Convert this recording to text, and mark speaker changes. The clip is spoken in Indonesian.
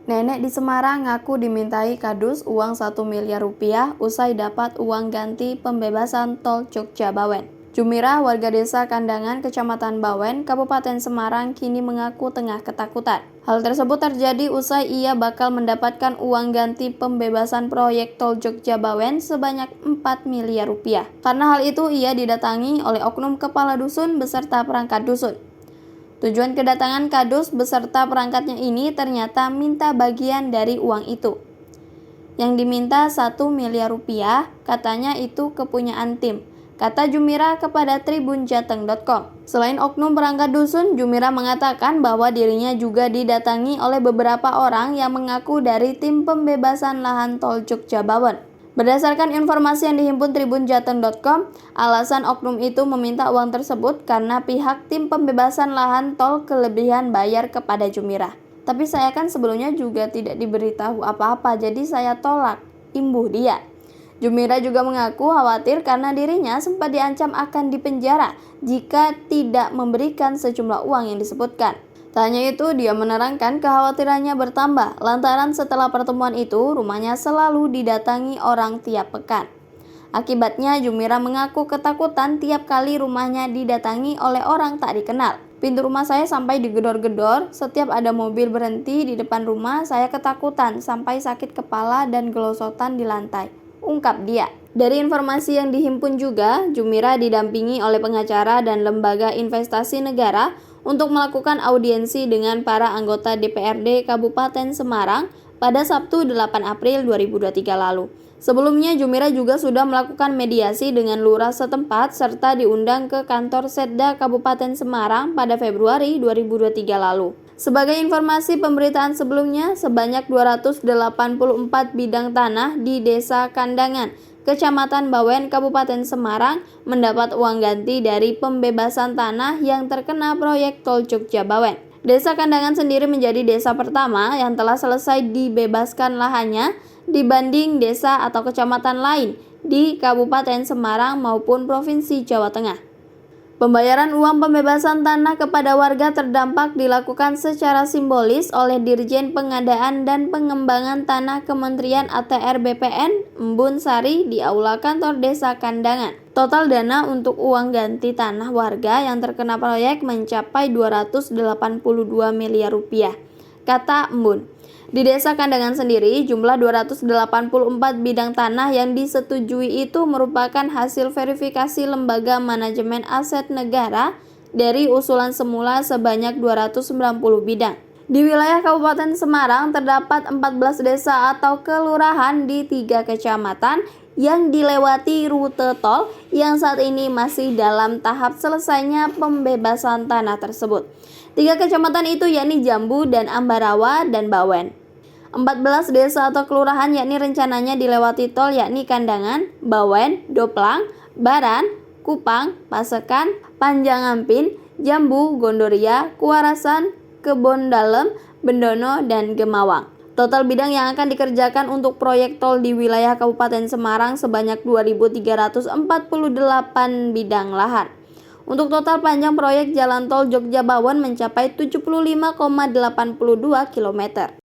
Speaker 1: Nenek di Semarang ngaku dimintai kardus uang 1 miliar rupiah usai dapat uang ganti pembebasan tol Jogja Bawen. Jumirah, warga desa Kandangan, Kecamatan Bawen, Kabupaten Semarang kini mengaku tengah ketakutan. Hal tersebut terjadi usai ia bakal mendapatkan uang ganti pembebasan proyek tol Jogja Bawen sebanyak 4 miliar rupiah. Karena hal itu ia didatangi oleh oknum kepala dusun beserta perangkat dusun. Tujuan kedatangan kardus beserta perangkatnya ini ternyata minta bagian dari uang itu. Yang diminta 1 miliar rupiah, katanya itu kepunyaan tim, kata Jumirah kepada tribunjateng.com. Selain oknum perangkat dusun, Jumirah mengatakan bahwa dirinya juga didatangi oleh beberapa orang yang mengaku dari tim pembebasan lahan tol Jogja Bawen. Berdasarkan informasi yang dihimpun tribunjateng.com, alasan oknum itu meminta uang tersebut karena pihak tim pembebasan lahan tol kelebihan bayar kepada Jumirah. Tapi saya kan sebelumnya juga tidak diberitahu apa-apa, jadi saya tolak, imbuh dia. Jumirah juga mengaku khawatir karena dirinya sempat diancam akan dipenjara jika tidak memberikan sejumlah uang yang disebutkan. Tak hanya itu, dia menerangkan kekhawatirannya bertambah lantaran setelah pertemuan itu rumahnya selalu didatangi orang tiap pekan. Akibatnya, Jumirah mengaku ketakutan tiap kali rumahnya didatangi oleh orang tak dikenal. Pintu rumah saya sampai digedor-gedor, setiap ada mobil berhenti di depan rumah saya ketakutan sampai sakit kepala dan gelosotan di lantai, ungkap dia. Dari informasi yang dihimpun juga, Jumirah didampingi oleh pengacara dan lembaga investasi negara untuk melakukan audiensi dengan para anggota DPRD Kabupaten Semarang pada Sabtu 8 April 2023 lalu. Sebelumnya, Jumirah juga sudah melakukan mediasi dengan lurah setempat serta diundang ke kantor Setda Kabupaten Semarang pada Februari 2023 lalu. Sebagai informasi pemberitaan sebelumnya, sebanyak 284 bidang tanah di Desa Kandangan, Kecamatan Bawen, Kabupaten Semarang mendapat uang ganti dari pembebasan tanah yang terkena proyek tol Jogja Bawen. Desa Kandangan sendiri menjadi desa pertama yang telah selesai dibebaskan lahannya dibanding desa atau kecamatan lain di Kabupaten Semarang maupun Provinsi Jawa Tengah. Pembayaran uang pembebasan tanah kepada warga terdampak dilakukan secara simbolis oleh Dirjen Pengadaan dan Pengembangan Tanah Kementerian ATR BPN Embun Sari di Aula Kantor Desa Kandangan. Total dana untuk uang ganti tanah warga yang terkena proyek mencapai 282 miliar rupiah, kata Embun. Di Desa Kandangan sendiri, jumlah 284 bidang tanah yang disetujui itu merupakan hasil verifikasi Lembaga Manajemen Aset Negara dari usulan semula sebanyak 290 bidang. Di wilayah Kabupaten Semarang terdapat 14 desa atau kelurahan di 3 kecamatan yang dilewati rute tol yang saat ini masih dalam tahap selesainya pembebasan tanah tersebut. 3 kecamatan itu yakni Jambu dan Ambarawa dan Bawen. 14 desa atau kelurahan yakni rencananya dilewati tol yakni Kandangan, Bawen, Doplang, Baran, Kupang, Pasekan, Panjangampin, Jambu, Gondoria, Kuarasan, Kebon Dalem, Bendono, dan Gemawang. Total bidang yang akan dikerjakan untuk proyek tol di wilayah Kabupaten Semarang sebanyak 2.348 bidang lahan. Untuk total panjang proyek jalan tol Jogja Bawen mencapai 75,82 km.